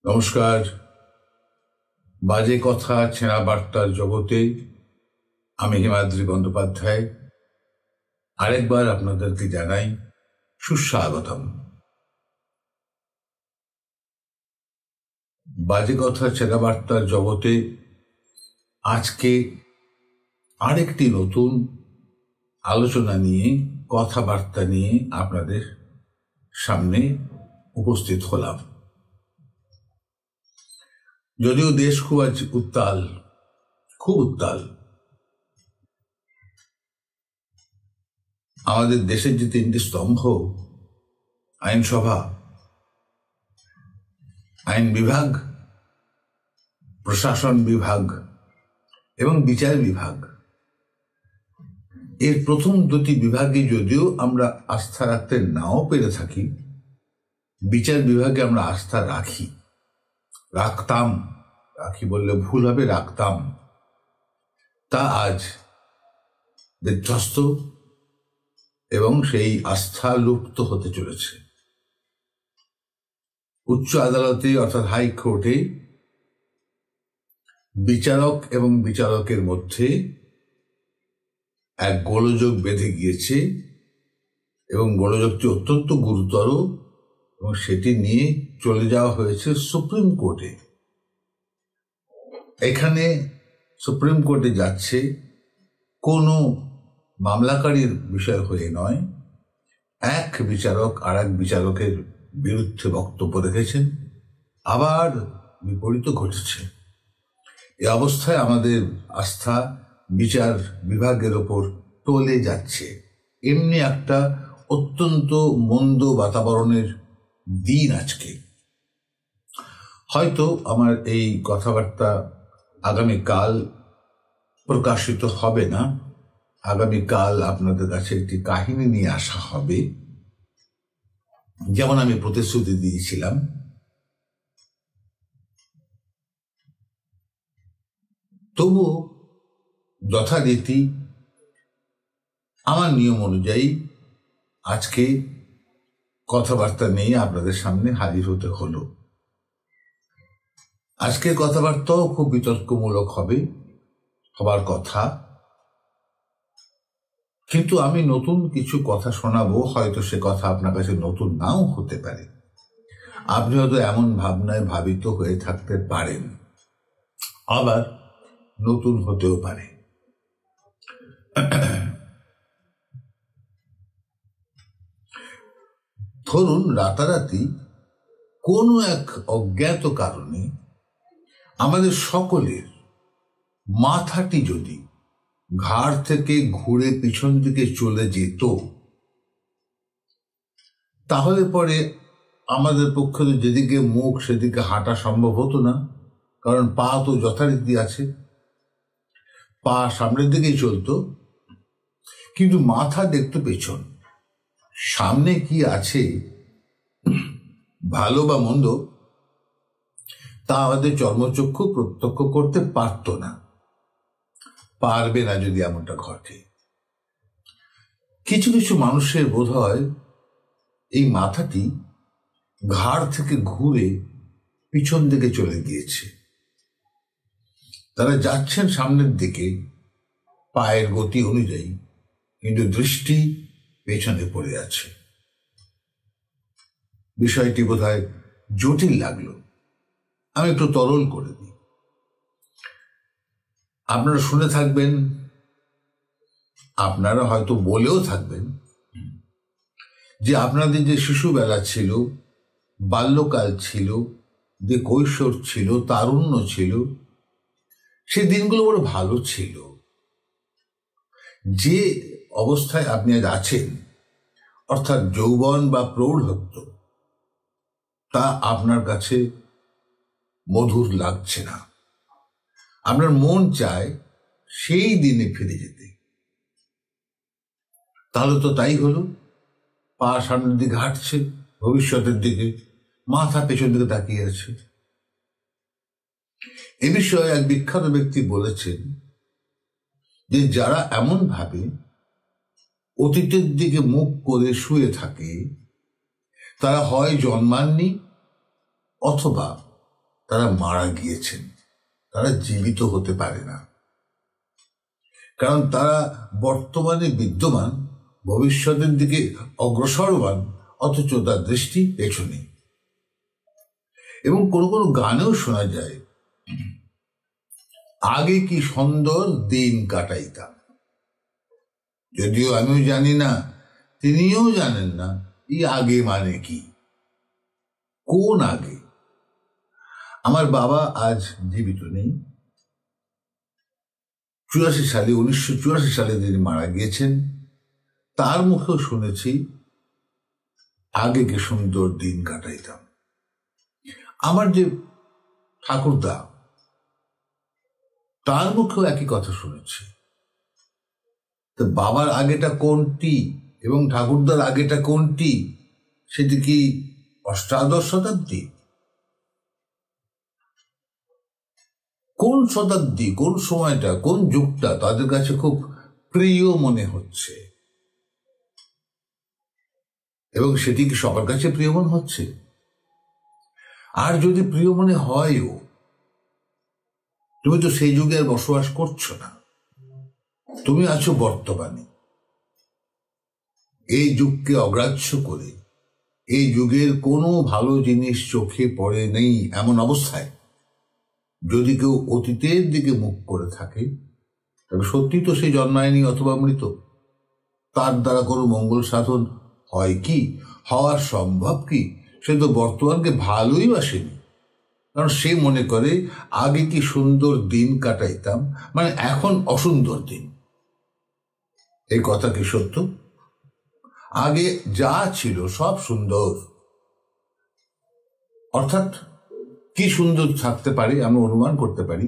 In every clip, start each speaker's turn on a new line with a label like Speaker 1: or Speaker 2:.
Speaker 1: নমস্কার। বাজে কথা ছেঁড়া বার্তার জগতে আমি হিমাদ্রি বন্দ্যোপাধ্যায় আরেকবার আপনাদেরকে জানাই সুস্বাগতম। বাজে কথা ছেঁড়া বার্তার জগতে আজকে আরেকটি নতুন আলোচনা নিয়ে কথাবার্তা নিয়ে আপনাদের সামনে উপস্থিত হলাম। যদিও দেশ খুব উত্তাল, আমাদের দেশের যে তিনটি স্তম্ভ, আইনসভা, আইন বিভাগ, প্রশাসন বিভাগ এবং বিচার বিভাগ, এর প্রথম দুটি বিভাগে যদিও আমরা আস্থা রাখতে নাও পেরে থাকি, বিচার বিভাগে আমরা আস্থা রাখি বললে ভুল হবে, রাখতাম, তা আজ বিধ্বস্ত এবং সেই আস্থা লুপ্ত হতে চলেছে। উচ্চ আদালতে অর্থাৎ হাইকোর্টে বিচারক এবং বিচারকের মধ্যে এক গোলযোগ বেঁধে গিয়েছে এবং গোলযোগটি অত্যন্ত গুরুতর এবং সেটি নিয়ে চলে যাওয়া হয়েছে সুপ্রিম কোর্টে। এখানে সুপ্রিম কোর্টে যাচ্ছে কোনো মামলাকারীর বিষয় হয়ে নয়, এক বিচারক আর এক বিচারকের বিরুদ্ধে বক্তব্য রেখেছেন, আবার বিপরীত ঘটেছে। এ অবস্থায় আমাদের আস্থা বিচার বিভাগের ওপর টলে যাচ্ছে। এমনি একটা অত্যন্ত মন্দ বাতাবরণের দিন আজকে। হয়তো আমার এই কথাবার্তা আগামীকাল প্রকাশিত হবে না, আগামীকাল আপনাদের কাছে একটি কাহিনী নিয়ে আসা হবে, যেমন আমি প্রতিশ্রুতি দিয়েছিলাম। তবু যথারীতি আমার নিয়ম অনুযায়ী আজকে কথাবার্তা নিয়ে আপনাদের সামনে হাজির হতে হলো। আজকের কথাবার্তাও খুব বিতর্কমূলক হবার কথা, কিন্তু আমি নতুন কিছু কথা শোনাবো। হয়তো সে কথা আপনার কাছে নতুন নাও হতে পারে, আপনি হয়তো এমন ভাবনায় ভাবিত হয়ে থাকতে পারেন, আবার নতুন হতেও পারে। ধরুন রাতারাতি কোনো এক অজ্ঞাত কারণে আমাদের সকলের মাথাটি যদি ঘাড় থেকে ঘুরে পিছন দিকে চলে যেত, তাহলে পরে আমাদের পক্ষে তো যেদিকে মুখ সেদিকে হাঁটা সম্ভব হতো না, কারণ পা তো যথারীতি আছে, পা সামনের দিকেই চলতো, কিন্তু মাথা দেখতো পেছন। সামনে কি আছে, ভালো বা মন্দ, তা আমাদের চর্মচক্ষু প্রত্যক্ষ করতে পারবে না যদি এমনটা ঘটে। কিছু কিছু মানুষের বোধ হয় এই মাথাটি ঘাড় থেকে ঘুরে পিছন দিকে চলে গিয়েছে। তারা যাচ্ছেন সামনের দিকে পায়ের গতি অনুযায়ী, কিন্তু দৃষ্টি পেছনে পড়ে আছে। বিষয়টি বোধহয় জটিল লাগলো, আমি একটু তরল করে দিই। আপনারা শুনে থাকবেন, আপনারা হয়তো বলেও থাকবেন যে আপনাদের যে শিশুবেলা ছিল, বাল্যকাল ছিল, যে কৈশোর ছিল, তারুণ্য ছিল, সে দিনগুলো বড় ভালো ছিল। যে অবস্থায় আপনি আজ আছেন, অর্থাৎ যৌবন বা প্রৌঢ়ত্ব, তা আপনার কাছে মধুর লাগছে না। আপনার মন চায় সেই দিনে ফিরে যেতে। তাহলে তো তাই হলো, পা সামনের দিকে হাঁটছে, ভবিষ্যতের দিকে, মাথা পেছন দিকে তাকিয়ে আছে। এ বিষয়ে এক বিখ্যাত ব্যক্তি বলেছেন যে যারা এমন ভাবে অতীতের দিকে মুখ করে শুয়ে থাকে, তারা হয় জন্মাননি অথবা তারা মারা গিয়েছেন, তারা জীবিত হতে পারে না, কারণ তারা বর্তমানে বিদ্যমান, ভবিষ্যতের দিকে অগ্রসরমান, অথচ তার দৃষ্টি পেছনে। এবং কোনো কোনো গানেও শোনা যায়, আগে কি সুন্দর দিন কাটাইতাম। যদিও আমিও জানি না, তিনিও জানেন না এই আগে মানে কি, কোন আগে। আমার বাবা আজ জীবিত নেই। 1984 সালে তিনি মারা গিয়েছেন। তার মুখেও শুনেছি আগে কি সুন্দর দিন কাটাইতাম। আমার যে ঠাকুরদা, তার মুখেও একই কথা শুনেছি। তো বাবার আগেটা কোনটি এবং ঠাকুরদার আগেটা কোনটি, সেটি কি অষ্টাদশ শতাব্দী, কোন শতাব্দী, কোন সময়টা, কোন যুগটা তাদের কাছে খুব প্রিয় মনে হচ্ছে, এবং সেটি কি সবার কাছে প্রিয় মনে হচ্ছে? আর যদি প্রিয় মনে হয়ও, তুমি তো সেই যুগে আর বসবাস করছো না, তুমি আছো বর্তমানে। এই যুগকে অগ্রাহ্য করে, এই যুগের কোনো ভালো জিনিস চোখে পড়ে নেই এমন অবস্থায় যদি কেউ অতীতের দিকে মুখ করে থাকে, তবে সত্যি তো সে জন্মায়নি অথবা মৃত। তার দ্বারা কোনো মঙ্গল সাধন হয় কি, হওয়ার সম্ভব কি? সে তো বর্তমানকে ভালোই বাসেনি, কারণ সে মনে করে আগে কি সুন্দর দিন কাটাইতাম, মানে এখন অসুন্দর দিন। এই কথা কি সত্য? আগে যা ছিল সব সুন্দর। অর্থাৎ কি সুন্দর থাকতে পারে আমরা অনুমান করতে পারি।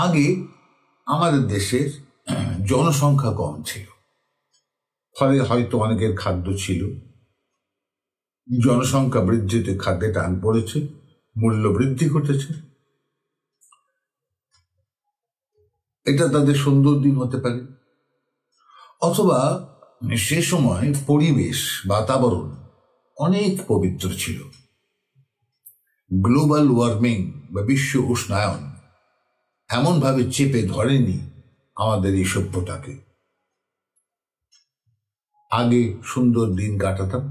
Speaker 1: আগে আমাদের দেশের জনসংখ্যা কম ছিল, ফলে হয়তো অনেকের খাদ্য ছিল। জনসংখ্যা বৃদ্ধিতে খাদ্যে টান পড়েছে, মূল্য বৃদ্ধি ঘটেছে। এটা তাদের সুন্দর দিন হতে পারে। অথবা সে সময় পরিবেশ, বাতাবরণ অনেক পবিত্র ছিল। গ্লোবাল ওয়ার্মিং বা বিশ্ব উষ্ণায়ন এমনভাবে চেপে ধরেনি আমাদের এই সভ্যতাকে। আগে সুন্দর দিন কাটাতাম,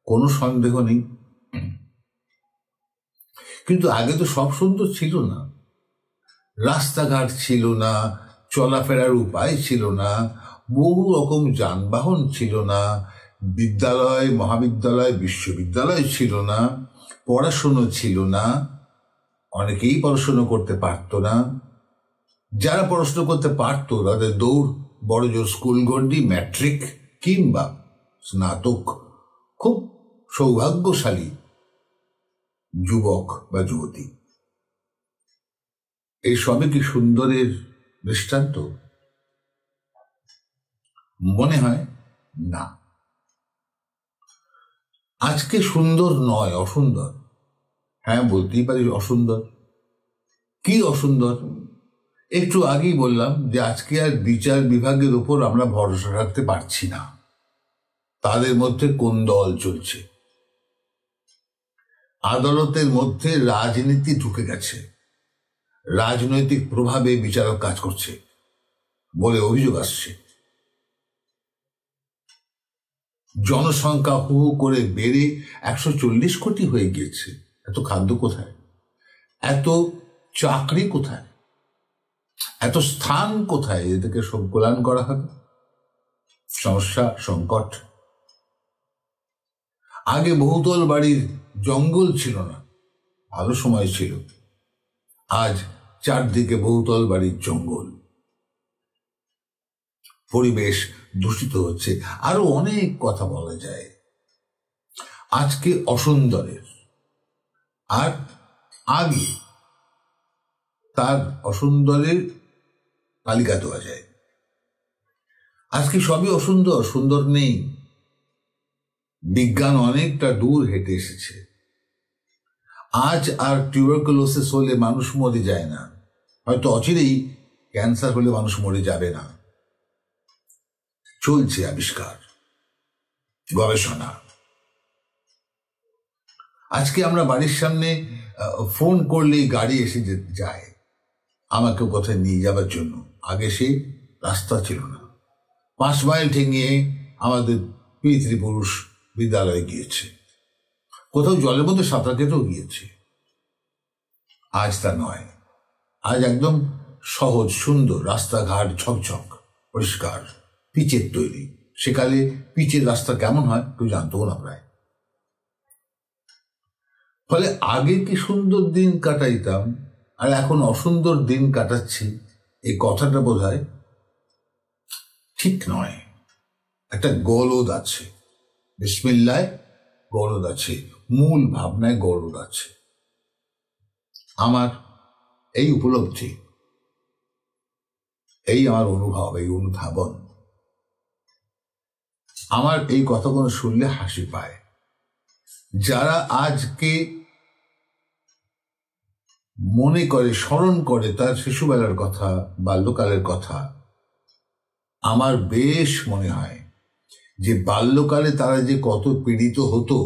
Speaker 1: কোনো সন্দেহ নেই। কিন্তু আগে তো সব সুন্দর ছিল না। রাস্তাঘাট ছিল না, চলাফেরার উপায় ছিল না, বহু রকম যানবাহন ছিল না, বিদ্যালয়, মহাবিদ্যালয়, বিশ্ববিদ্যালয় ছিল না, পড়াশুনো ছিল না, অনেকেই পড়াশুনো করতে পারত না। যারা পড়াশুনো করতে পারত তাদের দৌড় বড় জোর স্কুল গণ্ডি, ম্যাট্রিক কিংবা স্নাতক। খুব সৌভাগ্যশালী যুবক বা যুবতী। এই সবে কি সুন্দরের দৃষ্টান্ত? মনে হয় না। আজকে সুন্দর নয়, অসুন্দর। হ্যাঁ, বলতেই পারি অসুন্দর। কি অসুন্দর? একটু আগেই বললাম যে আজকে আর বিচার বিভাগের উপর আমরা ভরসা রাখতে পারছি না। তাদের মধ্যে কোন দল চলছে, আদালতের মধ্যে রাজনীতি ঢুকে গেছে, রাজনৈতিক প্রভাবে বিচারক কাজ করছে বলে অভিযোগ আসছে। জনসংখ্যা হু করে বেড়ে 140 কোটি হয়ে গিয়েছে। এত খাদ্য কোথায়? এত চাকরি কোথায়? এত স্থান কোথায়? এদেরকে সংকুলান করা হবে। সমস্যা, সংকট। আগে বহুতল বাড়ির জঙ্গল ছিল না, ভালো সময় ছিল। আজ চারদিকে বহুতল বাড়ির জঙ্গল। পরিবেশ দূষিত হচ্ছে, আরো অনেক কথা বলা যায় আজকে অসুন্দরের। আর আগে তার অসুন্দরের তালিকা দেওয়া যায়। আজকে সবই অসুন্দর, সুন্দর নেই। বিজ্ঞান অনেকটা দূর হেঁটে এসেছে। আজ আর টিউবারকুলোসিস হলে মানুষ মরে যায় না, হয়তো অচিরেই ক্যান্সার হলে মানুষ মরে যাবে না। চলছে আবিষ্কার, গবেষণা। আজকে আমরা বাড়ির সামনে ফোন করলেই গাড়ি এসে যায় আমাকে কোথায় নিয়ে যাবার জন্য। আগে সে রাস্তা ছিল না, 5 মাইল ঠেঙিয়ে আমাদের পিতৃপুরুষ বিদ্যালয়ে গিয়েছে, কোথাও জলের মধ্যে সাঁতার কেটেও গিয়েছে। আজ তা নয়, আজ একদম সহজ সুন্দর রাস্তাঘাট, ঝকঝক পরিষ্কার, পিচের তৈরি। সেকালে পিচের রাস্তা কেমন হয় কেউ জানতো না প্রায়। ফলে আগে কি সুন্দর দিন কাটাইতাম আর এখন অসুন্দর দিন কাটাচ্ছি, এই কথাটা বোধহয় ঠিক নয়। একটা গলদ আছে, বিসমিল্লায় গলদ আছে, মূল ভাবনায় গলদ আছে। আমার এই উপলব্ধি, এই আমার অনুভব, এই অনুধাবন, আমার এই কথাগুলো শুনলে হাসি পায়। যারা আজকে মনে করে, স্মরণ করে তার শিশুবেলার কথা, বাল্যকালের কথা, আমার বেশ মনে হয় যে বাল্যকালে তারা যে কত পীড়িত হতো,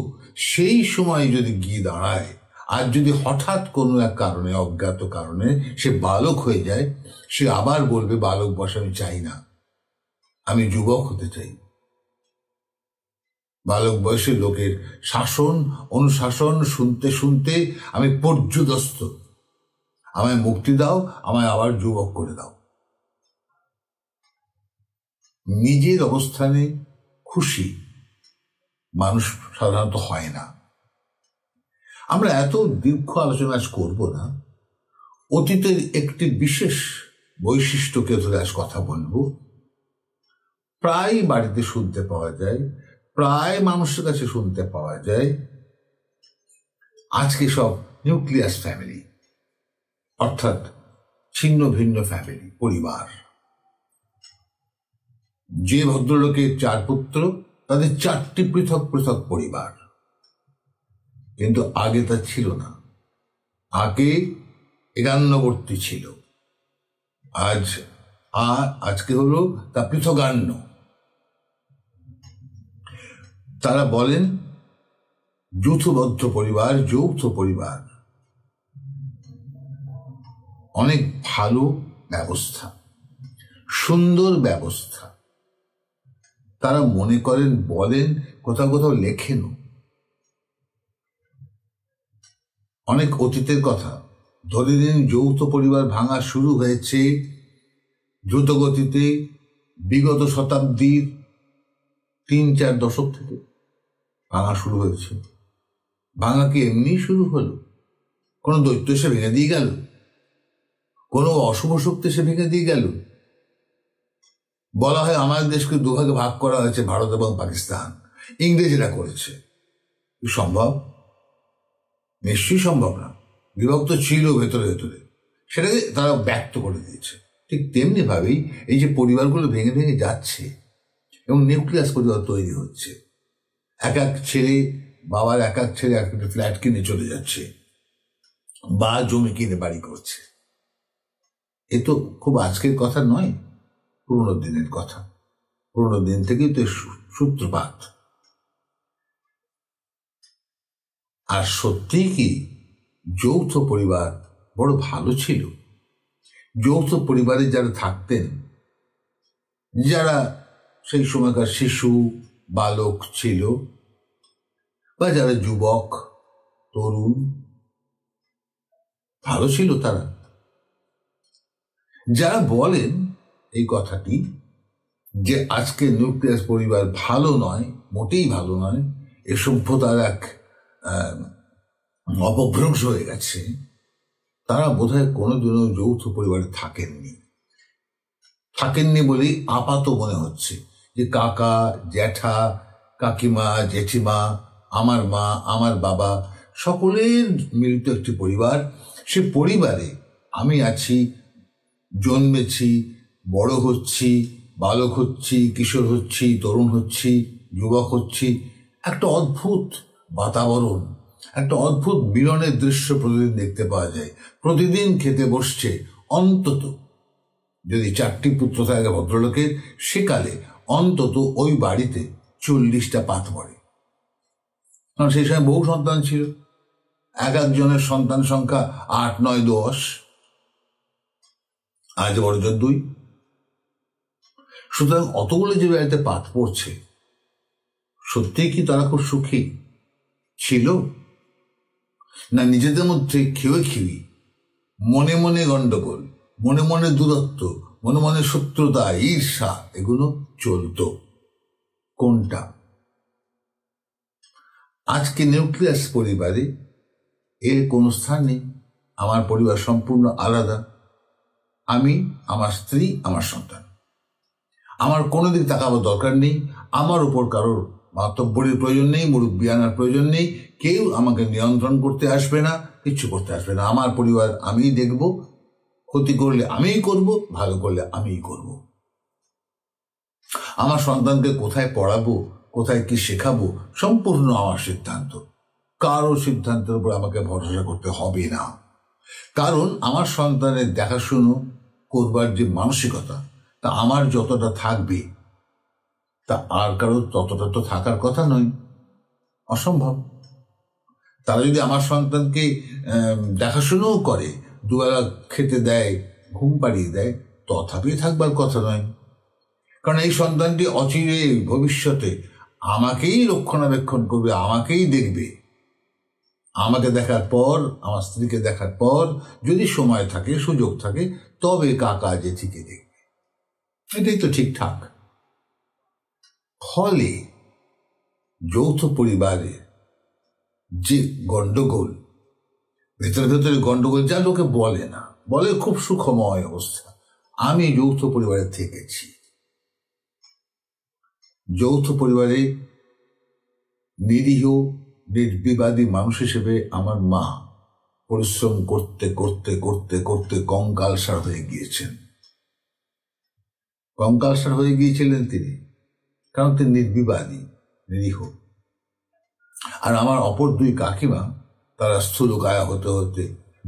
Speaker 1: সেই সময় যদি গিয়ে দাঁড়ায়, আর যদি হঠাৎ কোনো এক কারণে, অজ্ঞাত কারণে সে বালক হয়ে যায়, সে আবার বলবে বালক বয়স আমি চাই না, আমি যুবক হতে চাই। বালক বয়সের লোকের শাসন অনুশাসন শুনতে শুনতে আমি পর্যুদস্ত, আমায় মুক্তি দাও, আমায় আবার যুবক করে দাও। নিজের অবস্থানে খুশি মানুষ সাধারণত হয় না। আমরা এত দীর্ঘ আলোচনা আজ করবো না, অতীতের একটি বিশেষ বৈশিষ্ট্যকে ধরে আজ কথা বলবো। প্রায় বাড়িতে শুনতে পাওয়া যায়, প্রায় মানুষের কাছে শুনতে পাওয়া যায়, আজকে সব নিউক্লিয়াস ফ্যামিলি, অর্থাৎ ছিন্ন ভিন্ন ফ্যামিলি, পরিবার। যে ভদ্রলোকের 4 পুত্র, তাদের 4টি পৃথক পৃথক পরিবার। কিন্তু আগে তা ছিল না, আগে একান্নবর্তী ছিল। আজকে হলো তা পৃথগান্য। তারা বলেন যৌথবদ্ধ পরিবার, যৌথ পরিবার অনেক ভালো ব্যবস্থা, সুন্দর ব্যবস্থা। তারা মনে করেন, বলেন, কোথাও কোথাও লেখেনও। অনেক অতীতের কথা ধরে নিন, যৌথ পরিবার ভাঙা শুরু হয়েছে দ্রুতগতিতে বিগত শতাব্দীর 3-4 দশক থেকে ভাঙা শুরু হয়েছে। ভাঙা কি এমনি শুরু হলো? কোনো দৈত্য এসে ভেঙে দিয়ে গেল? কোনো অশুভ শক্তি এসে ভেঙে দিয়ে গেল? বলা হয় আমাদের দেশকে 2 ভাগে ভাগ করা হয়েছে, ভারত এবং পাকিস্তান, ইংরেজরা করেছে। সম্ভব? নিশ্চয়ই সম্ভব না। বিভক্ত ছিল ভেতরে ভেতরে, সেটাকে তারা ব্যক্ত করে দিয়েছে। ঠিক তেমনি ভাবেই এই যে পরিবারগুলো ভেঙে ভেঙে যাচ্ছে এবং নিউক্লিয়াস পরিবার তৈরি হচ্ছে। এক এক ছেলে, বাবার এক এক ছেলে একটা ফ্ল্যাট কিনে চলে যাচ্ছে বা জমি কিনে বাড়ি করছে। এ তো খুব আজকের কথা নয়, পুরোনো দিনের কথা। পুরোনো দিন থেকেই তো সূত্রপাত। আর সত্যিই কি যৌথ পরিবার বড় ভালো ছিল? যৌথ পরিবারে যারা থাকতেন, যারা সেই সময়কার শিশু বালক ছিল, বা যারা যুবক তরুণ, ভালো ছিল তারা। যারা বলেন এই কথাটি যে আজকে নিউক্লিয়াস পরিবার ভালো নয়, মোটেই ভালো নয়, এ সভ্যতার এক অপভ্রংশ হয়ে গেছে, তারা বোধহয় কোনোদিনও যৌথ পরিবারে থাকেননি বলেই আপাত মনে হচ্ছে যে কাকা, জ্যাঠা, কাকিমা, জেঠিমা, আমার মা, আমার বাবা, সকলের মিলিত একটি পরিবার। সে পরিবারে আমি আছি, জন্মেছি, বড় হচ্ছি, বালক হচ্ছি, কিশোর হচ্ছি, তরুণ হচ্ছি, যুবক হচ্ছি। একটা অদ্ভুত বাতাবরণ, একটা অদ্ভুত মিলনের দৃশ্য প্রতিদিন দেখতে পাওয়া যায়। প্রতিদিন খেতে বসছে অন্তত, যদি 4টি পুত্র থাকে ভদ্রলোকের, সেকালে অন্তত ওই বাড়িতে 40টা পাত পড়ে। কারণ সেই সময় বহু সন্তান ছিল, এক একজনের সন্তান সংখ্যা 8, 9, 10, আজ বড় জোর 2। সুতরাং অতগুলো যে বাড়িতে পাত পড়ছে, সত্যিই কি তারা খুব সুখী ছিল? না নিজেদের মধ্যে খিওখিওয়ি, মনে মনে গন্ডগোল, মনে মনে দূরত্ব, মনে মনে শত্রুতা, ঈর্ষা, এগুলো চলত? কোনটা? আজকে নিউক্লিয়াস পরিবারে এর কোনো স্থান নেই। আমার পরিবার সম্পূর্ণ আলাদা। আমি, আমার স্ত্রী, আমার সন্তান। আমার কোনো দিক তাকাবার দরকার নেই। আমার উপর কারোর মাতব্বরের প্রয়োজন নেই, মুরব্বি আনার প্রয়োজন নেই। কেউ আমাকে নিয়ন্ত্রণ করতে আসবে না, কিচ্ছু করতে আসবে না। আমার পরিবার আমিই দেখব। ক্ষতি করলে আমিই করব, ভালো করলে আমিই করব। আমার সন্তানকে কোথায় পড়াবো, কোথায় কি শেখাবো, সম্পূর্ণ আমার সিদ্ধান্ত। কারো সিদ্ধান্তের উপর আমাকে ভরসা করতে হবে না। কারণ আমার সন্তানের দেখাশুনো করবার যে মানসিকতা, তা আমার যতটা থাকবে তা আর কারো ততটা তো থাকার কথা নয়। অসম্ভব। তারা যদি আমার সন্তানকে দেখাশুনোও করে, দুবেলা খেতে দেয়, ঘুম পাড়িয়ে দেয়, তথাপি থাকবার কথা নয়। কারণ এই সন্তানটি অচিরে ভবিষ্যতে আমাকেই রক্ষণাবেক্ষণ করবে, আমাকেই দেখবে। আমাকে দেখার পর, আমার স্ত্রীকে দেখার পর যদি সময় থাকে, সুযোগ থাকে, তবে কাকা জেঠিকে দেখবে। এটাই তো ঠিকঠাক। ফলে যৌথ পরিবারে যে গন্ডগোল, ভেতরে ভেতরে গন্ডগোল, যা লোকে বলে না, বলে খুব সুখময় অবস্থা। আমি যৌথ পরিবারে থেকেছি। যৌথ পরিবারে নিরীহ নির্বিবাদী মানুষ হিসেবে আমার মা পরিশ্রম করতে করতে করতে করতে কঙ্কালসার হয়ে গিয়েছেন। কঙ্কালসার হয়ে গিয়েছিলেন তিনি, কারণ তিনি নির্বিবাদী, নিরীহ। আর আমার অপর 2 কাকিমা, তারা স্থূলকায়া হতে হতে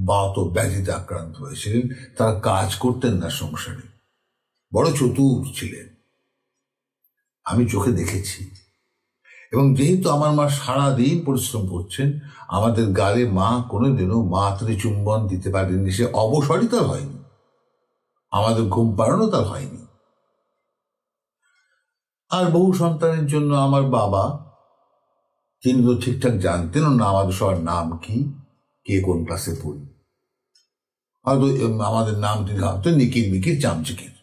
Speaker 1: বাত ও ব্যাধিতে আক্রান্ত হয়েছিলেন। তারা কাজ করতেন না সংসারে, বড় চতুর ছিলেন, আমি চোখে দেখেছি। এবং যেহেতু আমার মা সারাদিন পরিশ্রম করছেন, আমাদের গালে মা কোনোদিনও মাতৃ চুম্বন দিতে পারেননি। সে অবসরই তার হয়নি, আমাদের ঘুম পাড়ানো তার হয়নি। আর বহু সন্তানের জন্য আমার বাবা, তিনি তো ঠিকঠাক জানতেন না আমাদের সবার নাম কি, কে কোন ক্লাসে পড়ি। হয়তো আমাদের নাম তিনি ভাবতেন নিকির মিকির চামচিকির।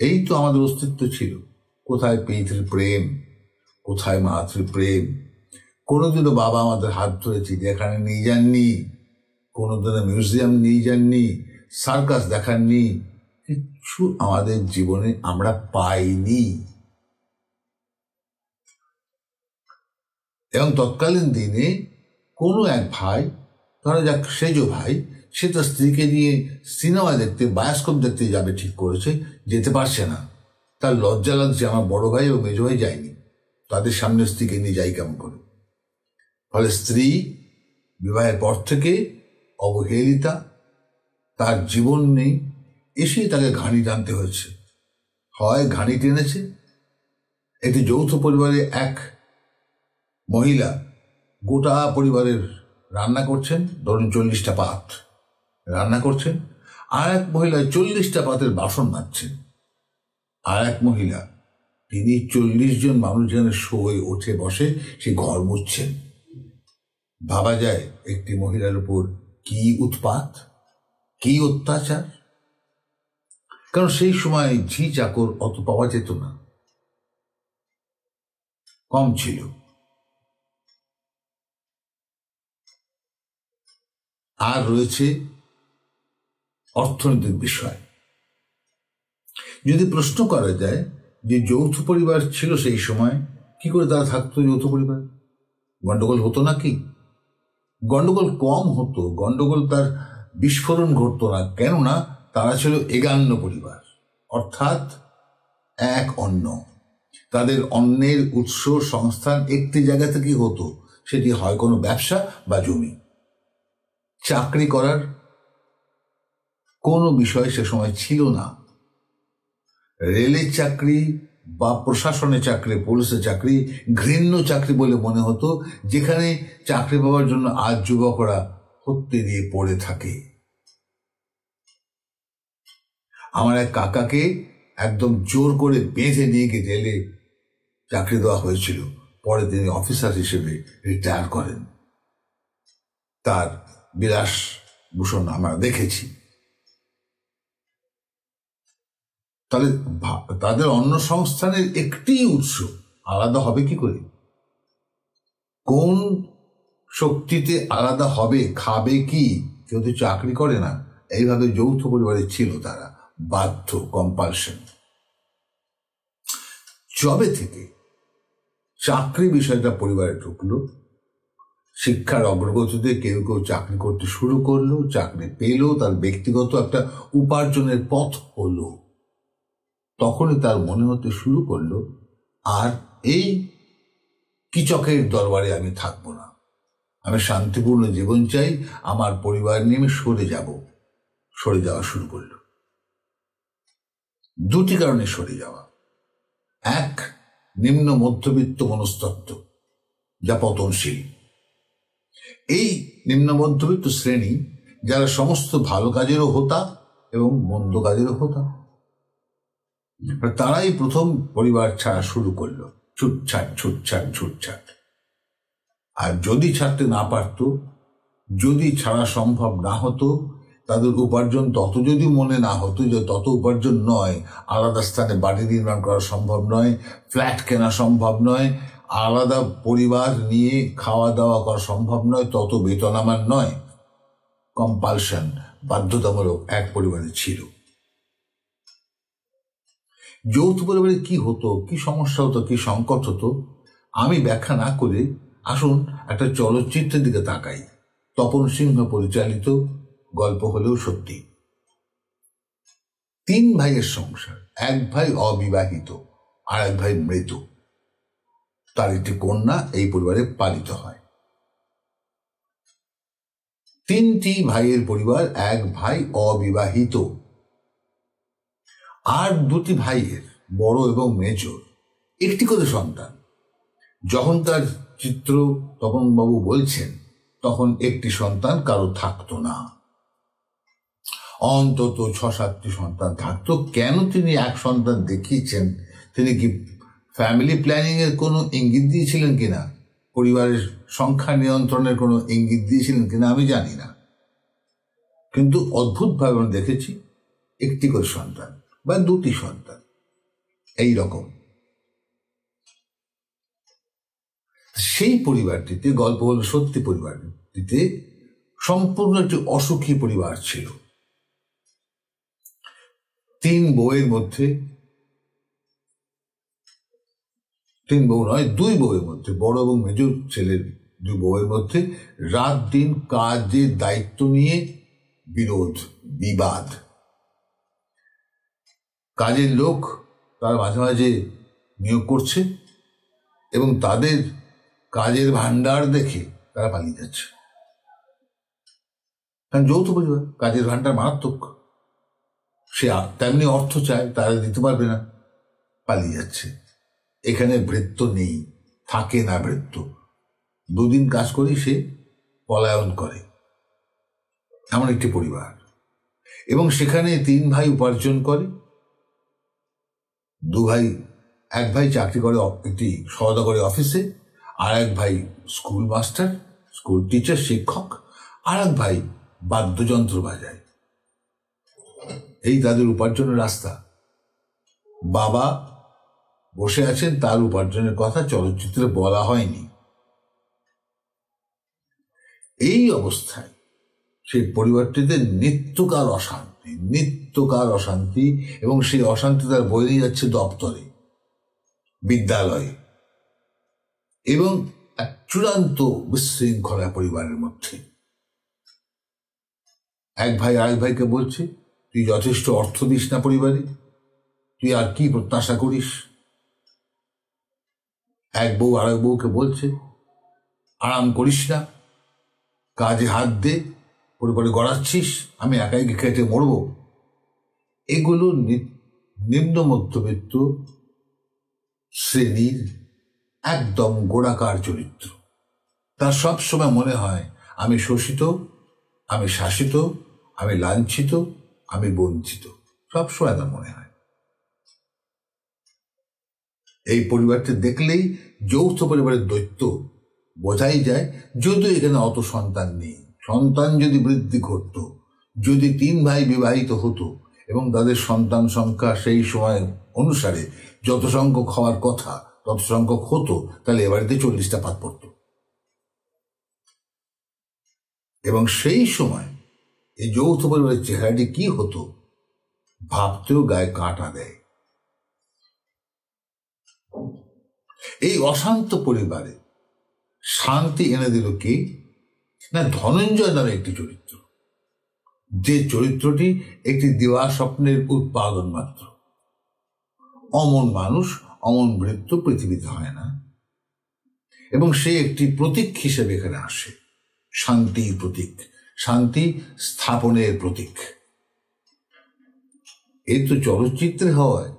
Speaker 1: এই তো আমাদের অস্তিত্ব ছিল। কোথায় পিতৃ প্রেম, কোথায় মাতৃ প্রেম। কোনোদিনও বাবা আমাদের হাত ধরে চিড়িয়াখানা নিয়ে যাননি, কোনোদিনও মিউজিয়াম নিয়ে যাননি, সার্কাস দেখাননি। কিচ্ছু আমাদের জীবনে আমরা পাইনি। এবং তৎকালীন দিনে কোনো এক ভাই, ধরা যাক সেজ ভাই, সে তার স্ত্রীকে নিয়ে সিনেমা দেখতে, বায়োস্কোপ দেখতে যাবে ঠিক করেছে, যেতে পারছে না। তার লজ্জা লাগছে, আমার বড় ভাই ও মেজ ভাই যায়নি, তাদের সামনে স্ত্রীকে নিয়ে যাই কেমন করে। ফলে স্ত্রী বিবাহের পর থেকে অবহেলিতা, তার জীবন নেই। এসেই তাকে ঘানি টানতে হয়েছে। হয় ঘানি টেনেছে, একটি যৌথ পরিবারে এক মহিলা গোটা পরিবারের রান্না করছেন, ধরুন 40টা পাত রান্না করছেন, আর এক মহিলা 40টা পাতের বাসন মাজছেন। আর এক মহিলা, তিনি 40 জন মানুষজনের শোয়ে ওঠে বসে সে ঘর মুছছেন। ভাবা যায় একটি মহিলার উপর কি উৎপাত, কি অত্যাচার। কারণ সেই সময় ঝি চাকর অত পাওয়া যেত না, কম ছিল। আর রয়েছে অর্থনৈতিক বিষয়। যদি প্রশ্ন করা যায় যে যৌথ পরিবার ছিল সেই সময়, কি করে তারা থাকতো যৌথ পরিবার? গন্ডগোল হতো নাকি? গন্ডগোল কম হতো, গন্ডগোল তার বিস্ফোরণ ঘটতো না। কেননা তারা ছিল এগান্ন পরিবার, অর্থাৎ এক অন্ন। তাদের অন্নের উৎস সংস্থান একটি জায়গা থেকে হতো, সেটি হয় কোনো ব্যবসা বা জমি। চাকরি করার কোনো বিষয় সে সময় ছিল না। রেলের চাকরি বা প্রশাসনে চাকরি, পুলিশে চাকরি ঘৃণ্য চাকরি বলে মনে হতো, যেখানে চাকরি পাওয়ার জন্য আজ যুবকরা হত্যে দিয়ে পড়ে থাকে। আমার এক কাকাকে একদম জোর করে বেঁধে নিয়ে গিয়ে জেলে চাকরি দেওয়া হয়েছিল। পরে তিনি অফিসার হিসেবে রিটায়ার করেন। তার বিলাসভূষণ আমরা দেখেছি। তাহলে তাদের অন্য সংস্থানের একটি উৎস আলাদা হবে কি করে? কোন শক্তিতে আলাদা হবে? খাবে কি? কেউ তো চাকরি করে না। এইভাবে যৌথ পরিবারে ছিল তারা, বাধ্য, কম্পালশন। যবে থেকে চাকরি বিষয়টা পরিবারে ঢুকলো, শিক্ষার অগ্রগতিতে কেউ কেউ চাকরি করতে শুরু করলো, চাকরি পেল, তার ব্যক্তিগত একটা উপার্জনের পথ হলো, তখনই তার মনে হতে শুরু করলো, আর এই কিচকের দরবারে আমি থাকবো না, আমি শান্তিপূর্ণ জীবন চাই, আমার পরিবার নিয়ে আমি সরে যাওয়া শুরু করলো। দুটি কারণে সরে যাওয়া। এক, নিম্ন মধ্যবিত্ত মনস্তত্ত্ব যা পতনশীল। এই নিম্ন মধ্যবিত্ত শ্রেণী যারা সমস্ত ভালো কাজেরও হোতা এবং মন্দ কাজেরও হোতা, তারাই প্রথম পরিবার ছাড়া শুরু করলো, ছুটছাট। আর যদি ছাড়তে না পারত, যদি ছাড়া সম্ভব না হতো, তাদের উপার্জন তত যদি মনে না হতো যে তত উপার্জন নয়, আলাদা স্থানে বাড়ি নির্মাণ করা সম্ভব নয়, ফ্ল্যাট কেনা সম্ভব নয়, আলাদা পরিবার নিয়ে খাওয়া দাওয়া করা সম্ভব নয়, তত বেতন আমার নয়, কম্পালশন, বাধ্যতামূলক এক পরিবারে ছিল। যৌথ পরিবারে কি হতো, কি সমস্যা হতো, কি সংকট হতো, আমি ব্যাখ্যা না করে আসুন একটা চলচ্চিত্রের দিকে তাকাই। তপন সিংহ পরিচালিত, গল্প হলেও সত্যি। 3 ভাইয়ের সংসার, এক ভাই অবিবাহিত আর এক ভাই মৃত, তার একটি কন্যা এই পরিবারে পালিত হয়। 3টি ভাইয়ের পরিবার, এক ভাই অবিবাহিত, আর 2টি ভাইয়ের, বড় এবং মেজর, একটি করে সন্তান। যখন তার চিত্র তপনবাবু বলছেন, তখন একটি সন্তান কারো থাকতো না, অন্তত 6-7টি সন্তান থাকতো। কেন তিনি এক সন্তান দেখিয়েছেন? তিনি কি ফ্যামিলি প্ল্যানিং এর কোনো ইঙ্গিত দিয়েছিলেন কিনা, পরিবারের সংখ্যা নিয়ন্ত্রণের কোনো ইঙ্গিত দিয়েছিলেন কিনা আমি জানি না, কিন্তু অদ্ভুতভাবে আমি দেখেছি একটি করে সন্তান বা 2টি সন্তান, এই রকম। সেই পরিবারটিতে, গল্প হল সত্যি, পরিবারটিতে সম্পূর্ণ একটি অসুখী পরিবার ছিল। 3 বউয়ের মধ্যে, 2 বউয়ের মধ্যে, বড় এবং মেজর ছেলের 2 বউয়ের মধ্যে রাত দিন কাজের দায়িত্ব নিয়ে বিবাদ। কাজের লোক তারা মাঝে মাঝে নিয়োগ করছে এবং তাদের কাজের ভান্ডার দেখে তারা পালিয়ে যাচ্ছে। কারণ যৌথ পরিবার, কাজের ভান্ডার মারাত্মক, সে তেমনি অর্থ চায়, তারা দিতে পারবে না, পালিয়ে যাচ্ছে। এখানে ভৃত্য নেই, থাকে না ভৃত্য, 2 দিন কাজ করেই সে পলায়ন করে, এমন একটি পরিবার। এবং সেখানে 3 ভাই উপার্জন করে, 2 ভাই, এক ভাই চাকরি করে একটি সওদাগরি অফিসে, আর এক ভাই স্কুল মাস্টার, স্কুল টিচার, শিক্ষক, আর এক ভাই বাদ্যযন্ত্র বাজায়। এই তাদের উপার্জনের রাস্তা। বাবা বসে আছেন, তার উপার্জনের কথা চলচ্চিত্রে বলা হয়নি। এই অবস্থায় সেই পরিবারটিতে নিত্যকার অশান্তি, এবং সেই অশান্তি তার বয়ে যাচ্ছে দপ্তরে, বিদ্যালয়ে, এবং এক চূড়ান্ত বিশৃঙ্খলা পরিবারের মধ্যে। এক ভাই আরেক ভাইকে বলছে, তুই যথেষ্ট অর্থ দিস না পরিবারে, তুই আর কি প্রত্যাশা করিস? এক বউ আরেক বউকে বলছে, আরাম করিস না, কাজে হাত দে, পরিবারে গড়াচ্ছিস, আমি একাই খেটে মরব। এগুলো নিম্ন মধ্যবিত্ত শ্রেণীর একদম গোড়াকার চরিত্র। তার সব সময় মনে হয় আমি শোষিত, আমি শাসিত, আমি লাঞ্ছিত, আমি বঞ্চিত, সবসময় তার মনে হয়। এই পরিবারটি দেখলেই যৌথ পরিবারের দৈত্য বোঝাই যায়। যদিও এখানে অত সন্তান নেই, সন্তান যদি বৃদ্ধি ঘটত, যদি 3 ভাই বিবাহিত হতো এবং তাদের সন্তান সংখ্যা সেই সময় অনুসারে যত সংখ্যক হওয়ার কথা তত সংখ্যক হতো, তাহলে এ বাড়িতে 40টা পাত পড়ত। এবং সেই সময় এই যৌথ পরিবারের চেহারাটি কি হতো ভাবতেও গায়ে কাঁটা দেয়। এই অশান্ত পরিবারে শান্তি এনে দিল কি না, ধনঞ্জয় নামে একটি চরিত্র, যে চরিত্রটি একটি দিবা স্বপ্নের উৎপাদন মাত্র। অমন মানুষ, অমন মৃত্যু পৃথিবীতে হয় না, এবং সে একটি প্রতীক হিসেবে এখানে আসে, শান্তির প্রতীক, শান্তি স্থাপনের প্রতীক। এই তো চলচ্চিত্রে হয়,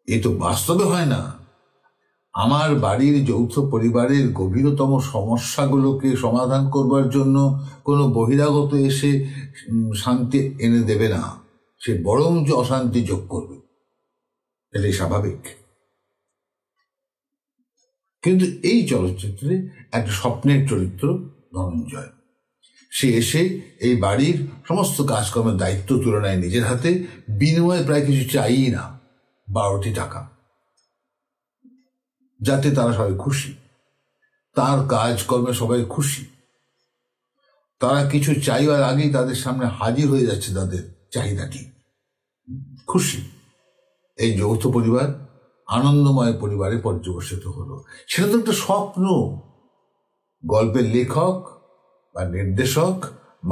Speaker 1: এ তো বাস্তবে হয় না। আমার বাড়ির যৌথ পরিবারের গভীরতম সমস্যাগুলোকে সমাধান করবার জন্য কোনো বহিরাগত এসে শান্তি এনে দেবে না, সে বরং যে অশান্তি যোগ করবে, এটাই স্বাভাবিক। কিন্তু এই চলচ্চিত্রে একটা স্বপ্নের চরিত্র ধনঞ্জয়, সে এসে এই বাড়ির সমস্ত কাজকর্মের দায়িত্ব তুলে নেয় নিজের হাতে, বিনিময়ে প্রায় কিছু চাই না, 12টি টাকা, যাতে তারা সবাই খুশি, তার কাজকর্মে সবাই খুশি। তারা কিছু চাইবার আগেই তাদের সামনে হাজির হয়ে যাচ্ছে তাদের চাহিদাটি, খুশি। এই যৌথ পরিবার আনন্দময় পরিবারে পর্যবসিত হলো। সেটা তো একটা স্বপ্ন। গল্পের লেখক বা নির্দেশক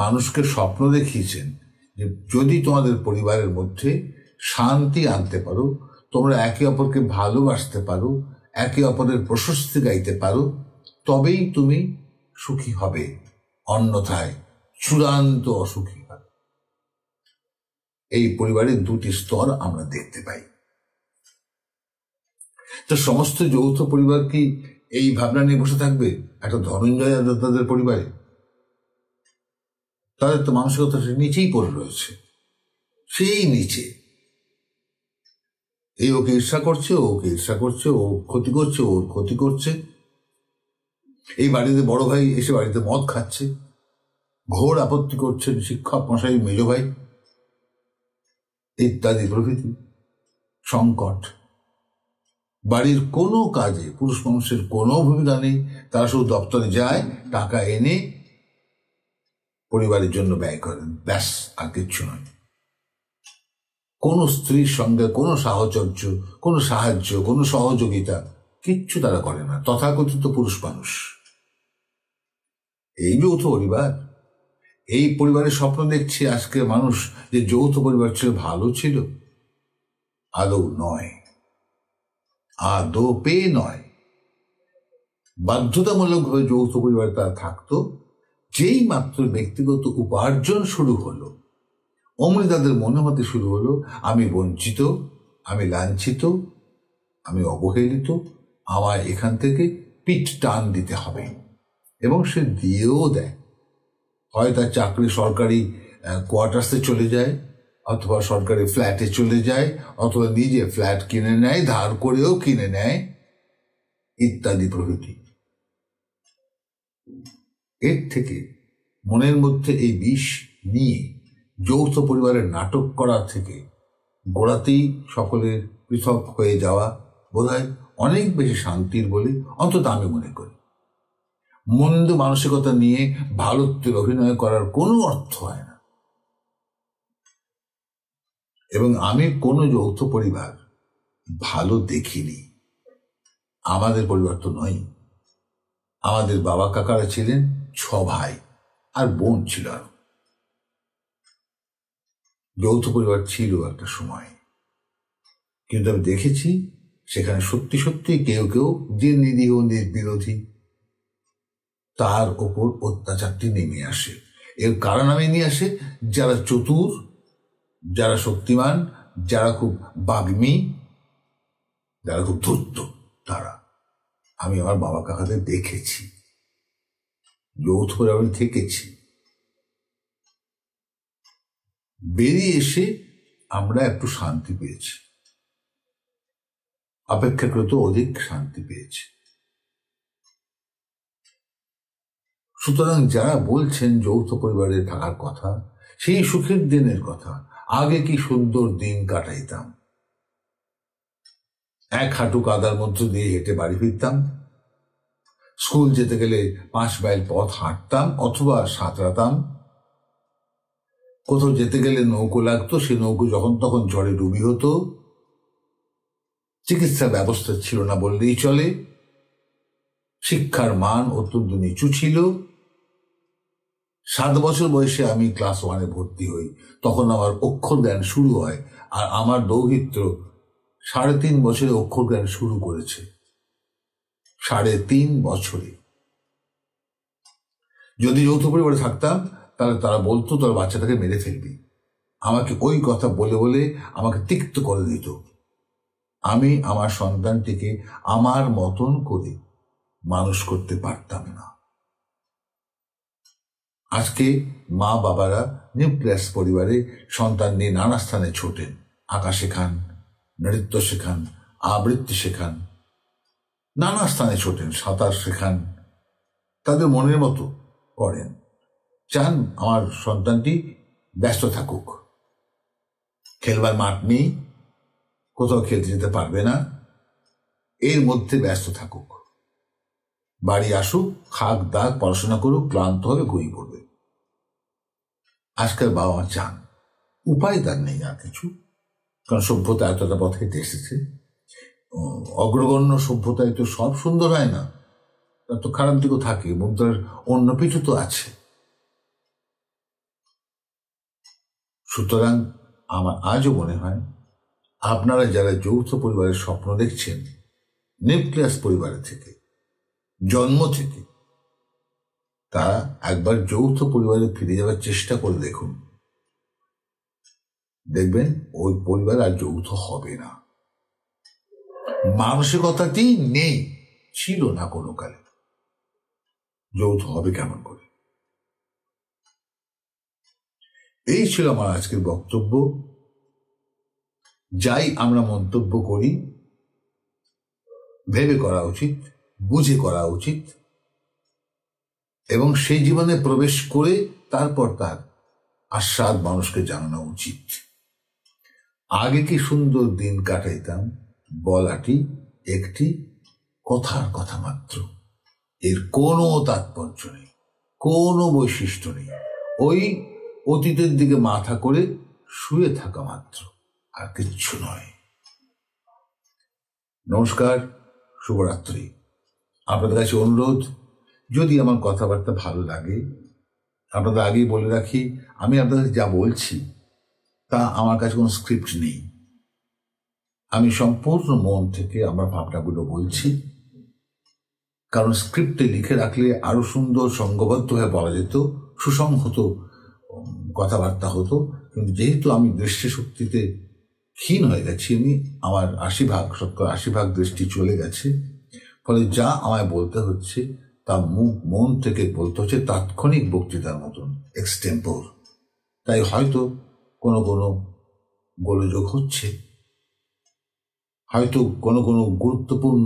Speaker 1: মানুষকে স্বপ্ন দেখিয়েছেন যে যদি তোমাদের পরিবারের মধ্যে শান্তি আনতে পারো, তোমরা একে অপরকে ভালোবাসতে পারো, একে অপরের প্রশস্তি গাইতে পারো, তবেই তুমি সুখী হবে, অন্যথায় চূড়ান্ত অসুখী হবে। এই পরিবারের 2টি স্তর আমরা দেখতে পাই। তো সমস্ত যৌথ পরিবার কি এই ভাবনা নিয়ে বসে থাকবে একটা ধনঞ্জয় তাদের পরিবারে? তাদের তো মানসিকতা নিচেই পড়ে রয়েছে, সেই নিচে। এই ওকে ঈর্ষা করছে, ওকে ঈর্ষা করছে, ও ক্ষতি করছে, ওর ক্ষতি করছে। এই বাড়িতে বড় ভাই এসে বাড়িতে মদ খাচ্ছে, ঘোর আপত্তি করছেন শিক্ষক মশাই, মেজ ভাই, ইত্যাদি প্রভৃতি সংকট। বাড়ির কোনো কাজে পুরুষ মানুষের কোনো ভূমিকা নেই, তারা শুধু দপ্তরে যায়, টাকা এনে পরিবারের জন্য ব্যয় করেন, ব্যাস, আর কিচ্ছু নয়। কোনো স্ত্রীর সঙ্গে কোনো সাহচর্য, কোনো সাহায্য, কোনো সহযোগিতা কিচ্ছু তারা করে না, তথাকথিত পুরুষ মানুষ। এই যৌথ পরিবার, এই পরিবারের স্বপ্ন দেখছে আজকে মানুষ যে যৌথ পরিবার ছিল, ভালো ছিল। আদৌ নয়, আদপে নয়। বাধ্যতামূলকভাবে যৌথ পরিবারে তারা থাকতো। যেই মাত্র ব্যক্তিগত উপার্জন শুরু হলো, অমনি তাদের মনে হতে শুরু হলো আমি বঞ্চিত, আমি লাঞ্ছিত, আমি অবহেলিত, আমায় এখান থেকে পিঠ টান দিতে হবে। এবং সে দিয়েও দেয়। হয় তার চাকরি সরকারি কোয়ার্টার্সে চলে যায়, অথবা সরকারি ফ্ল্যাটে চলে যায়, অথবা নিজে ফ্ল্যাট কিনে নেয়, ধার করেও কিনে নেয়, ইত্যাদি প্রভৃতি। এর থেকে মনের মধ্যে এই বিষ নিয়ে যৌথ পরিবারের নাটক করা থেকে গোড়াতেই সকলের পৃথক হয়ে যাওয়া বোধহয় অনেক বেশি শান্তির বলে অন্তত আমি মনে করি। মন্দ মানসিকতা নিয়ে ভারতের অভিনয় করার কোনো অর্থ হয় না। এবং আমি কোনো যৌথ পরিবার ভালো দেখিনি। আমাদের পরিবার তো নয়। আমাদের বাবা কাকারা ছিলেন 6 ভাই, আর বোন ছিল আরো। যৌথ পরিবার ছিল একটা সময়, কিন্তু আমি দেখেছি সেখানে সত্যি সত্যি কেউ কেউ যে নিরীহ নির্বিরোধী, তার ওপর অত্যাচারটি নেমে আসে। এর কারণ আমি নিয়ে আসে যারা চতুর, যারা শক্তিমান, যারা খুব বাগ্মী, যারা খুব ধূর্ত তারা। আমি আমার বাবা কাকাদের দেখেছি, যৌথ পরিবারে থেকেছি। বেরিয়ে এসে আমরা একটু শান্তি পেয়েছি, অপেক্ষাকৃত অধিক শান্তি পেয়েছি। সুতরাং যারা বলছেন যৌথ পরিবারে থাকার কথা, সেই সুখের দিনের কথা, আগে কি সুন্দর দিন কাটাইতাম। এক হাঁটু কাদার মধ্য দিয়ে হেঁটে বাড়ি ফিরতাম, স্কুল যেতে গেলে 5 মাইল পথ হাঁটতাম অথবা সাঁতরাতাম। কোথাও যেতে গেলে নৌকো লাগতো, সে নৌকো যখন তখন ঝড়ে ডুবি হতো। চিকিৎসা ব্যবস্থা ছিল না বললেই চলে। শিক্ষার মান অত্যন্ত নিচু ছিল। 7 বছর বয়সে আমি ক্লাস 1-এ ভর্তি হই, তখন আমার অক্ষর জ্ঞান শুরু হয়। আর আমার দৌহিত্র 3.5 বছরে অক্ষর জ্ঞান শুরু করেছে। 3.5 বছরে। যদি যৌথ পরিবারে থাকতাম তাহলে তারা বলতো তোর বাচ্চাটাকে মেরে ফেলবি। আমাকে ওই কথা বলে বলে আমাকে তিক্ত করে দিত। আমি আমার সন্তানটিকে আমার মতন করে মানুষ করতে পারতাম না। আজকে মা বাবারা নিউক্লিয়াস পরিবারে সন্তান নিয়ে নানা স্থানে ছোটেন, আঁকা শেখান, নৃত্য শেখান, আবৃত্তি শেখান, নানা স্থানে ছোটেন, সাঁতার শেখান, তাদের মনের মতো করেন। চান আমার সন্তানটি ব্যস্ত থাকুক, খেলবার মাঠ নেই, কোথাও খেলতে যেতে পারবে না, এর মধ্যে ব্যস্ত থাকুক, বাড়ি আসুক, খাক দাক, পড়াশোনা করুক, ক্লান্ত হবে, ঘুমিয়ে পড়বে। আজকাল বাবা মা চান, উপায় তার নেই আর কিছু, কারণ সভ্যতা এতটা পথ হেঁটে এসেছে। অগ্রগণ্য সভ্যতায় তো সব সুন্দর হয় না, তার তো খারাপ দিকও থাকে, মুদ্রার অন্য পিঠু তো আছে। সুতরাং আমার আজও মনে হয় আপনারা যারা যৌথ পরিবারের স্বপ্ন দেখছেন, নিউক্লিয়াস পরিবারে থেকে, জন্ম থেকে, তারা একবার যৌথ পরিবারে ফিরে যাওয়ার চেষ্টা করে দেখুন। দেখবেন ওই পরিবার আর যৌথ হবে না। মানসিকতাটি নেই, ছিল না কোনো কালে। যৌথ হবে কেমন করে? এই ছিল আমার আজকের বক্তব্য। যাই আমরা মন্তব্য করি ভেবে করা উচিত, বুঝে করা উচিত, এবং সেই জীবনে প্রবেশ করে তারপর তার আস্বাদ মানুষকে জানানো উচিত। আগে কি সুন্দর দিন কাটাইতাম বলাটি একটি কথার কথা মাত্র, এর কোনো তাৎপর্য নেই, কোনো বৈশিষ্ট্য নেই। ওই অতীতের দিকে মাথা করে শুয়ে থাকা মাত্র, আর কিচ্ছু নয়। নমস্কার, শুভরাত্রি। আপনাদের কাছে অনুরোধ, যদি আমার কথাবার্তা ভালো লাগে, আপনাদের আগেই বলে রাখি, আমি আপনাদের যা বলছি তা আমার কাছে কোনো স্ক্রিপ্ট নেই। আমি সম্পূর্ণ মন থেকে আমার ভাবনাগুলো বলছি, কারণ স্ক্রিপ্টে লিখে রাখলে আরো সুন্দর সংঘবদ্ধ হয়ে বলা যেত, সুসংহত কথাবার্তা হতো। কিন্তু যেহেতু আমি দৃষ্টিশক্তিতে ক্ষীণ হয়ে গেছি, আমার 80% দৃষ্টি চলে গেছে, ফলে যা আমায় বলতে হচ্ছে তা মন থেকে বলতে হচ্ছে, তাৎক্ষণিক বক্তৃতার মতন, এক্সটেম্পোর। তাই হয়তো কোনো কোনো গোলযোগ হচ্ছে, হয়তো কোনো কোনো গুরুত্বপূর্ণ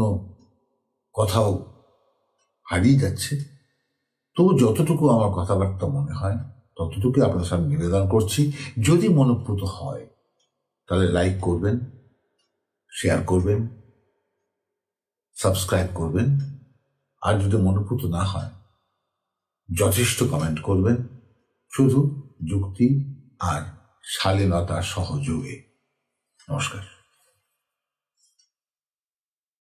Speaker 1: কথাও হারিয়ে যাচ্ছে। তবু যতটুকু আমার কথাবার্তা মনে হয় ততটুকু আপনার সামনে নিবেদন করছি। যদি মনোপ্রুত হয় তাহলে লাইক করবেন, শেয়ার করবেন, সাবস্ক্রাইব করবেন। আর যদি মনোপ্রুত না হয় যথেষ্ট কমেন্ট করবেন, শুধু যুক্তি আর শালীনতার সহযোগে। নমস্কার।